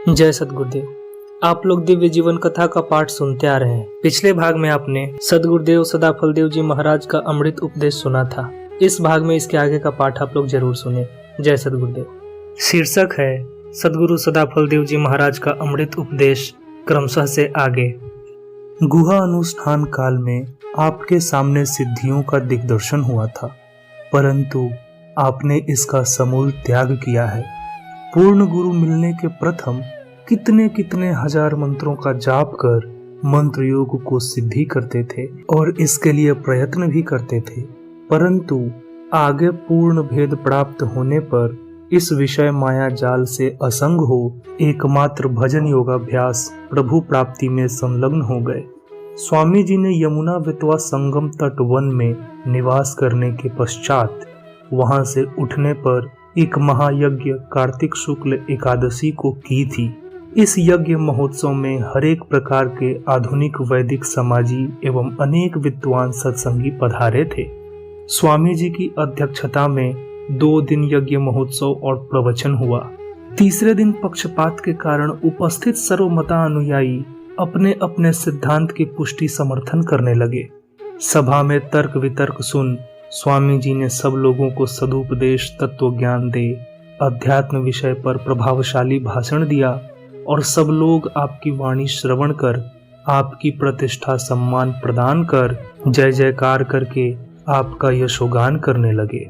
जय सद्गुरुदेव। आप लोग दिव्य जीवन कथा का पाठ सुनते आ रहे हैं। पिछले भाग में आपने सद्गुरुदेव सदाफलदेव जी महाराज का अमृत उपदेश सुना था। इस भाग में इसके आगे का पाठ आप लोग जरूर सुने। जय सद्गुरुदेव। शीर्षक है सद्गुरु सदाफलदेव जी महाराज का अमृत उपदेश क्रमशः से आगे। गुहा अनुष्ठान काल में आपके सामने सिद्धियों का दिग्दर्शन हुआ था, परंतु आपने इसका समूल त्याग किया है। पूर्ण गुरु मिलने के प्रथम कितने कितने हजार मंत्रों का जाप कर मंत्र योग को सिद्धि करते थे और इसके लिए प्रयत्न भी करते थे, परंतु आगे पूर्ण भेद प्राप्त होने पर इस विषय माया जाल से असंग हो एकमात्र भजन योगाभ्यास प्रभु प्राप्ति में संलग्न हो गए। स्वामी जी ने यमुना बेतवा संगम तट वन में निवास करने के पश्चात वहां से उठने पर एक महायज्ञ कार्तिक शुक्ल एकादशी को की थी। इस यज्ञ महोत्सव में हरेक प्रकार के आधुनिक वैदिक समाजी एवं अनेक विद्वान सत्संगी पधारे थे। स्वामी जी की अध्यक्षता में 2 दिन यज्ञ महोत्सव और प्रवचन हुआ। तीसरे दिन पक्षपात के कारण उपस्थित सर्वमता अनुयायी अपने अपने सिद्धांत की पुष्टि समर्थन करने लगे। सभा में तर्क वितर्क सुन स्वामी जी ने सब लोगों को सदुपदेश तत्व ज्ञान दे अध्यात्म विषय पर प्रभावशाली भाषण दिया और सब लोग आपकी वाणी श्रवण कर आपकी प्रतिष्ठा सम्मान प्रदान कर जय जयकार करके आपका यशोगान करने लगे।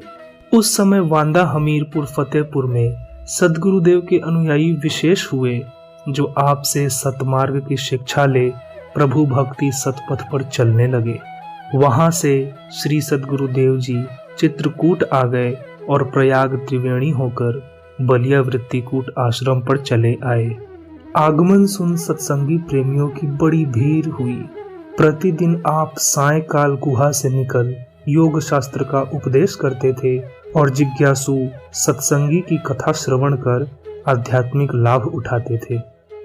उस समय वांदा हमीरपुर फतेहपुर में सद्गुरुदेव के अनुयायी विशेष हुए जो आपसे सतमार्ग की शिक्षा ले प्रभु भक्ति सतपथ पर चलने लगे। वहां से श्री सद्गुरुदेव जी चित्रकूट आ गए और प्रयाग त्रिवेणी होकर बलिया वृत्तिकूट आश्रम पर चले आए। आगमन सुन सत्संगी प्रेमियों की बड़ी भीड़ हुई। प्रतिदिन आप सायंकाल गुहा से निकल योग शास्त्र का उपदेश करते थे और जिज्ञासु सत्संगी की कथा श्रवण कर आध्यात्मिक लाभ उठाते थे।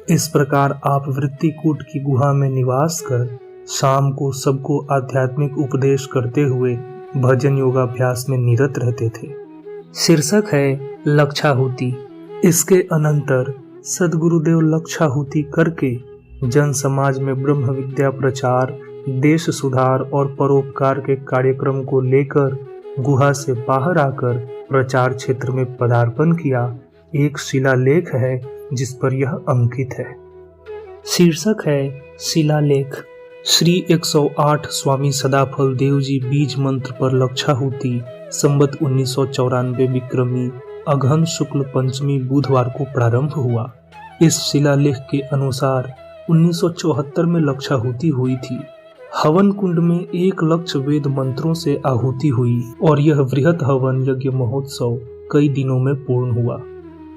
इस प्रकार आप वृत्तिकूट की गुहा में निवास कर शाम को सबको आध्यात्मिक उपदेश करते हुए भजन योगाभ्यास में निरत रहते थे। शीर्षक है लक्षाहुति। इसके अनंतर सद्गुरुदेव लक्षाहुति करके जन समाज में ब्रह्म विद्या प्रचार, देश सुधार और परोपकार के कार्यक्रम को लेकर गुहा से बाहर आकर प्रचार क्षेत्र में पदार्पण किया। एक शिलालेख है जिस पर यह अंकित है। शीर्षक है शिलालेख। श्री 108 स्वामी सदाफलदेव जी बीज मंत्र पर लक्षाहुति संवत 1994 विक्रमी अगहन शुक्ल पंचमी बुधवार को प्रारंभ हुआ। इस शिलालेख के अनुसार 1974 में लक्षाहुति हुई थी। हवन कुंड में 1 लक्ष वेद मंत्रों से आहुति हुई और यह वृहत हवन यज्ञ महोत्सव कई दिनों में पूर्ण हुआ।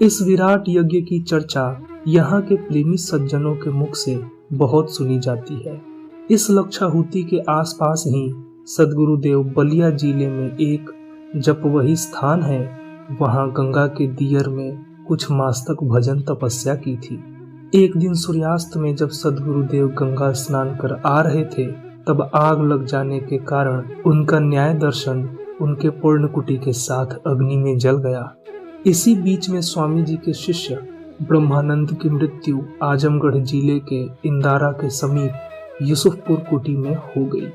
इस विराट यज्ञ की चर्चा यहाँ के प्रेमी सज्जनों के मुख से बहुत सुनी जाती है। इस लक्षाहुति के आसपास ही सद्गुरुदेव बलिया जिले में एक जपवही स्थान है, वहां गंगा के दियर में कुछ मास तक भजन तपस्या की थी। एक दिन सूर्यास्त में जब सद्गुरुदेव गंगा स्नान कर आ रहे थे तब आग लग जाने के कारण उनका न्याय दर्शन उनके पूर्णकुटी के साथ अग्नि में जल गया। इसी बीच में स्वामी जी के शिष्य ब्रह्मानंद की मृत्यु आजमगढ़ जिले के इंदारा के समीप यूसुफपुर कुटी में हो गई।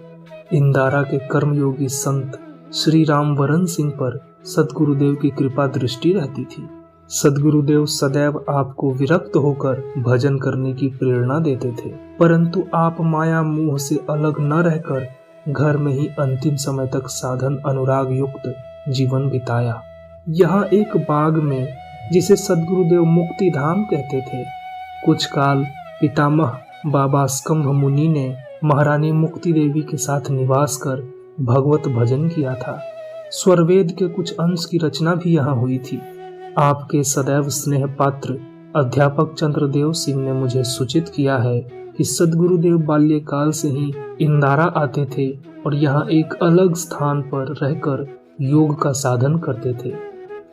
इंदारा के कर्मयोगी संत श्री रामवरण सिंह पर सद्गुरुदेव की कृपा दृष्टि रहती थी। सद्गुरुदेव सदैव आपको विरक्त होकर भजन करने की प्रेरणा देते थे, परंतु आप माया मोह से अलग न रहकर घर में ही अंतिम समय तक साधन अनुराग युक्त जीवन बिताया। यहाँ एक बाग में जिसे सद्गुरुदेव मुक्ति धाम कहते थे, कुछ काल पितामह बाबा स्कंभ मुनि ने महारानी मुक्ति देवी के साथ निवास कर भगवत भजन किया था। स्वरवेद के कुछ अंश की रचना भी यहाँ हुई थी। आपके सदैव स्नेह पात्र अध्यापक चंद्रदेव सिंह ने मुझे सूचित किया है कि सद्गुरुदेव बाल्यकाल से ही इंदारा आते थे और यहाँ एक अलग स्थान पर रहकर योग का साधन करते थे।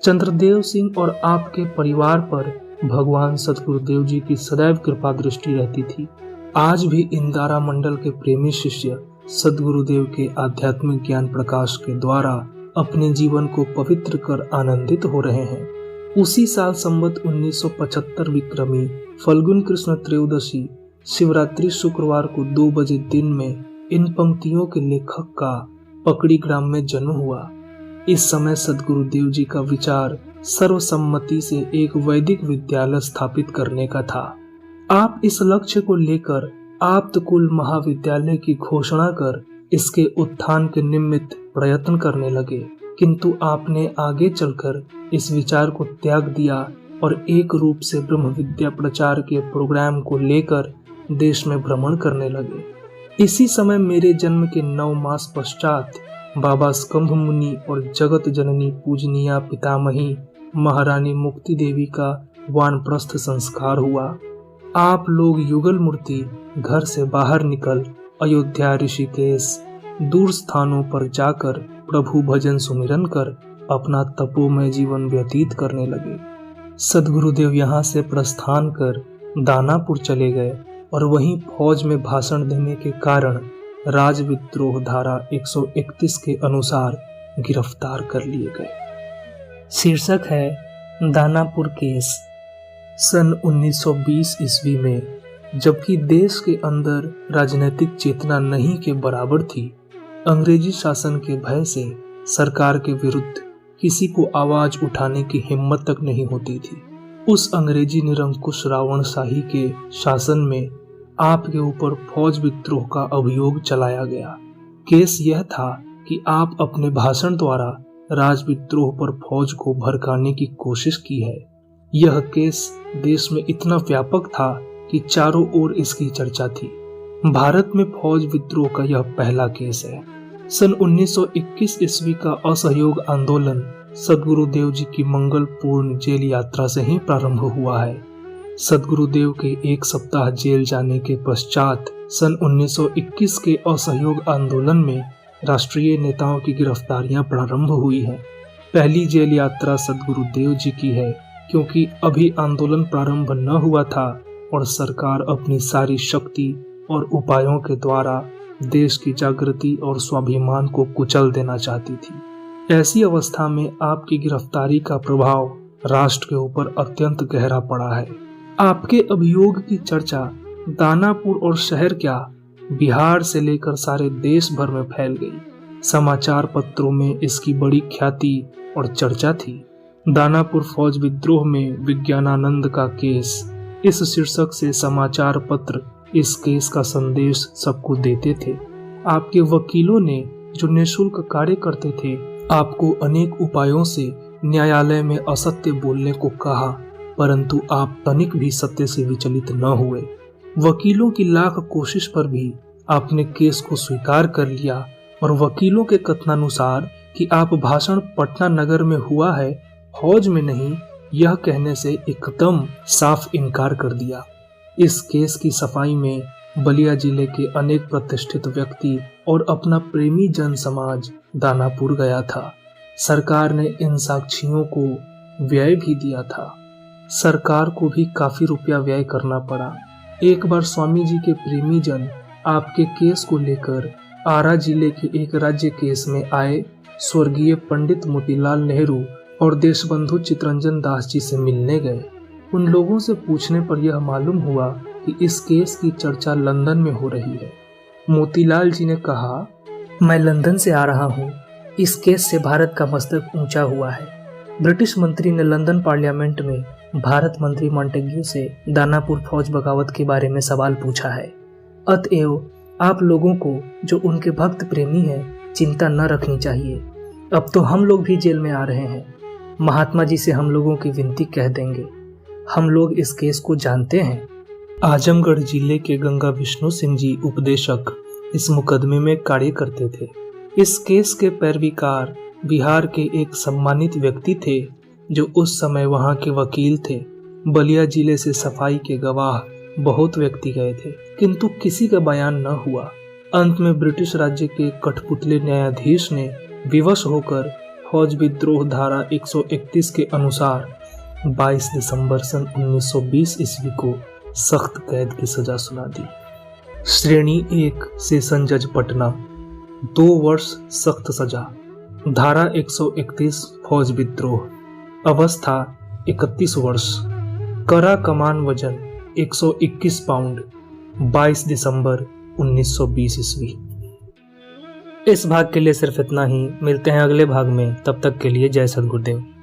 चंद्रदेव सिंह और आपके परिवार पर भगवान सद्गुरुदेव जी की सदैव कृपा दृष्टि रहती थी। आज भी इंदारा मंडल के प्रेमी शिष्य सद्गुरुदेव के आध्यात्मिक ज्ञान प्रकाश के द्वारा अपने जीवन को पवित्र कर आनंदित हो रहे हैं। उसी साल संवत 1975 विक्रमी फल्गुन कृष्ण त्रयोदशी शिवरात्रि शुक्रवार को 2 बजे दिन में इन पंक्तियों के लेखक का पकड़ी ग्राम में जन्म हुआ। इस समय सद्गुरुदेव जी का विचार सर्वसम्मति से एक वैदिक विद्यालय स्थापित करने का था। आप इस लक्ष्य को लेकर आप्तकुल महाविद्यालय की घोषणा कर इसके उत्थान के निमित्त प्रयत्न करने लगे, किंतु आपने आगे चलकर इस विचार को त्याग दिया और एक रूप से ब्रह्म विद्या प्रचार के प्रोग्राम को लेकर देश में भ्रमण करने लगे। इसी समय मेरे जन्म के 9 मास पश्चात बाबा स्कंभ मुनि और जगत जननी पूजनीया पितामही महारानी मुक्ति देवी का वानप्रस्थ संस्कार हुआ। आप लोग युगल मूर्ति घर से बाहर निकल अयोध्या, ऋषिकेश, दूर स्थानों पर जाकर प्रभु भजन सुमिरन कर अपना तपोमय जीवन व्यतीत करने लगे। सद्गुरुदेव यहाँ से प्रस्थान कर दानापुर चले गए और वहीं फौज में भाषण देने के कारण राजविद्रोह धारा 131 के अनुसार गिरफ्तार कर लिए गए। शीर्षक है दानापुर केस। सन 1920 ईस्वी में, जबकि देश के अंदर राजनीतिक चेतना नहीं के बराबर थी, अंग्रेजी शासन के भय से सरकार के विरुद्ध किसी को आवाज उठाने की हिम्मत तक नहीं होती थी। उस अंग्रेजी निरंकुश रावणशाही के शासन में आपके ऊपर फौज विद्रोह का अभियोग चलाया गया। केस यह था कि आप अपने भाषण द्वारा राजविद्रोह पर फौज को भड़काने की कोशिश की है। यह केस देश में इतना व्यापक था कि चारों ओर इसकी चर्चा थी। भारत में फौज विद्रोह का यह पहला केस है। सन 1921 ईस्वी का असहयोग आंदोलन सद्गुरुदेव जी की मंगलपूर्ण जेल यात्रा से ही प्रारंभ हुआ है। सद्गुरुदेव के 1 सप्ताह जेल जाने के पश्चात सन 1921 के असहयोग आंदोलन में राष्ट्रीय नेताओं की गिरफ्तारियां प्रारंभ हुई हैं। पहली जेल यात्रा सद्गुरुदेव जी की है, क्योंकि अभी आंदोलन प्रारंभ न हुआ था और सरकार अपनी सारी शक्ति और उपायों के द्वारा देश की जागृति और स्वाभिमान को कुचल देना चाहती थी। ऐसी अवस्था में आपकी गिरफ्तारी का प्रभाव राष्ट्र के ऊपर अत्यंत गहरा पड़ा है। आपके अभियोग की चर्चा दानापुर और शहर क्या, बिहार से लेकर सारे देश भर में फैल गई। समाचार पत्रों में इसकी बड़ी ख्याति और चर्चा थी। दानापुर फौज विद्रोह में विज्ञानानंद का केस, इस शीर्षक से समाचार पत्र इस केस का संदेश सबको देते थे। आपके वकीलों ने, जो निःशुल्क कार्य करते थे, आपको अनेक उपायों से न्यायालय में असत्य बोलने को कहा, परंतु आप तनिक भी सत्य से विचलित न हुए। वकीलों की लाख कोशिश पर भी आपने केस को स्वीकार कर लिया और वकीलों के कथनानुसार कि आप भाषण पटना नगर में हुआ है, फौज में नहीं, यह कहने से एकदम साफ इनकार कर दिया। इस केस की सफाई में बलिया जिले के अनेक प्रतिष्ठित व्यक्ति और अपना प्रेमी जन समाज दानापुर गया था। सरकार ने इन साक्षियों को व्यय भी दिया था। सरकार को भी काफी रुपया व्यय करना पड़ा। एक बार स्वामी जी के प्रेमी जन आपके केस को लेकर आरा जिले के एक राज्य केस में आए स्वर्गीय पंडित मोतीलाल नेहरू और देशबंधु चितरंजन दास जी से मिलने गए। उन लोगों से पूछने पर यह मालूम हुआ कि इस केस की चर्चा लंदन में हो रही है। मोतीलाल जी ने कहा, मैं लंदन से आ रहा हूँ। इस केस से भारत का मस्तक ऊंचा हुआ है। ब्रिटिश मंत्री ने लंदन पार्लियामेंट में भारत मंत्री मॉन्टेग्यू से दानापुर फौज बगावत के बारे में सवाल पूछा है। अतएव आप लोगों को, जो उनके भक्त प्रेमी हैं, चिंता न रखनी चाहिए। अब तो हम लोग भी जेल में आ रहे हैं। महात्मा जी से हम लोगों की विनती कह देंगे। हम लोग इस केस को जानते हैं। आजमगढ़ जिले के गंगा विष्णु सिंह जी उपदेशक इस मुकदमे में कार्य करते थे। इस केस के पैरवीकार बिहार के एक सम्मानित व्यक्ति थे, जो उस समय वहां के वकील थे। बलिया जिले से सफाई के गवाह बहुत व्यक्ति गए थे, किंतु किसी का बयान न हुआ। अंत में ब्रिटिश राज्य के कठपुतले न्यायाधीश ने विवश होकर फौज विद्रोह धारा 131 के अनुसार 22 दिसंबर सन 1920 ईस्वी को सख्त कैद की सजा सुना दी। श्रेणी 1 सेशन जज पटना, 2 वर्ष सख्त सजा। धारा 131 फौज विद्रोह। अवस्था 31 वर्ष, करा कमान वजन 121 पाउंड, 22 दिसंबर 1920 ईस्वी। इस भाग के लिए सिर्फ इतना ही। मिलते हैं अगले भाग में, तब तक के लिए जय सद्गुरुदेव।